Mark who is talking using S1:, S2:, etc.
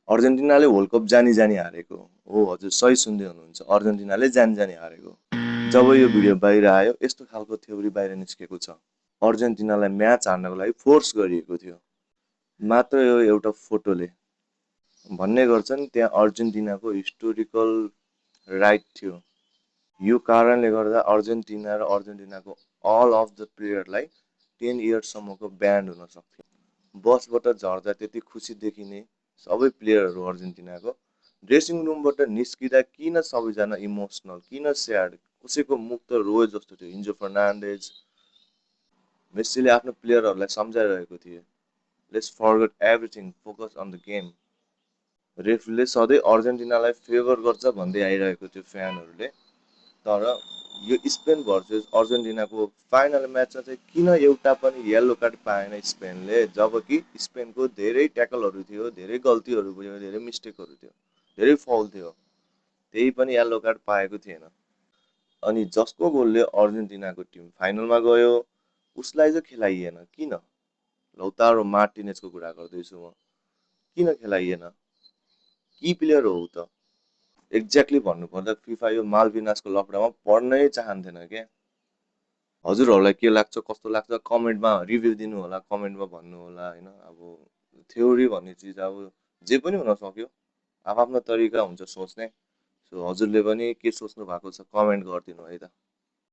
S1: अर्जेन्टिनाले world cup जानी जानी हारेको हो। हजुर सही सुन्दै हुनुहुन्छ, अर्जेन्टिनाले जानी जानी हारेको। जब यो भिडियो बाहिर आयो यस्तो खालको थ्योरी बाहिर निस्केको छ। अर्जेन्टिनालाई म्याच हार्नको लागि फोर्स गरिएको थियो मात्र यो एउटा फोटोले। भन्ने गर्छन् त्यहाँ अर्जेन्टिनाको हिस्टोरिकल राइट थियो। यो कारणले गर्दा अर्जेन्टिना र अर्जेन्टिनाको अल अफ द प्लेयरलाई 10 इयर्ससम्मको ब्यान्ड हुन सक्थ्यो। बसबाट झर्दा त्यति खुसी देखिने सबै प्लेयरहरू अर्जेन्टिनाको ड्रेसिङ रुमबाट निस्किँदा किन सबैजना इमोसनल, किन स्याड, कसैको मुख त रोए जस्तो थियो। इन्जो फर्नान्डेज, मेस्सीले आफ्नो प्लेयरहरूलाई सम्झाइरहेको थिए, let's forget everything, focus on the game. रेफरीले सधैँ अर्जेन्टिनालाई फेभर गर्छ भन्दै आइरहेको थियो फ्यानहरूले। तर यो स्पेन भर्सेस अर्जेन्टिनाको फाइनल म्याचमा चाहिँ किन एउटा पनि येल्लो कार्ड पाएन स्पेनले, जबकि स्पेनको धेरै ट्याकलहरू थियो, धेरै गल्तीहरू थियो, धेरै मिस्टेकहरू थियो, धेरै फाउल थियो, त्यही पनि येल्लो कार्ड पाएको थिएन। अनि जसको गोलले अर्जेन्टिनाको टिम फाइनलमा गयो उसलाई चाहिँ खेलाइएन किन? लौतारो मार्टिनेजको कुरा गर्दैछु म। किन खेलाइएन? की प्लेयर हो ऊ त? एक्ज्याक्टली भन्नुपर्दा फिफा यो माल्भिनासको लफडामा पर्नै चाहन्थेन क्या। हजुरहरूलाई के लाग्छ, कस्तो लाग्छ कमेन्टमा रिभ्यू दिनु होला, कमेन्टमा भन्नु होला होइन। अब थ्योरी भन्ने चिज अब जे पनि हुन सक्यो, आफ्नो तरिका हुन्छ सोच्ने। सो हजुरले पनि के सोच्नु भएको छ कमेन्ट गरिदिनु है त।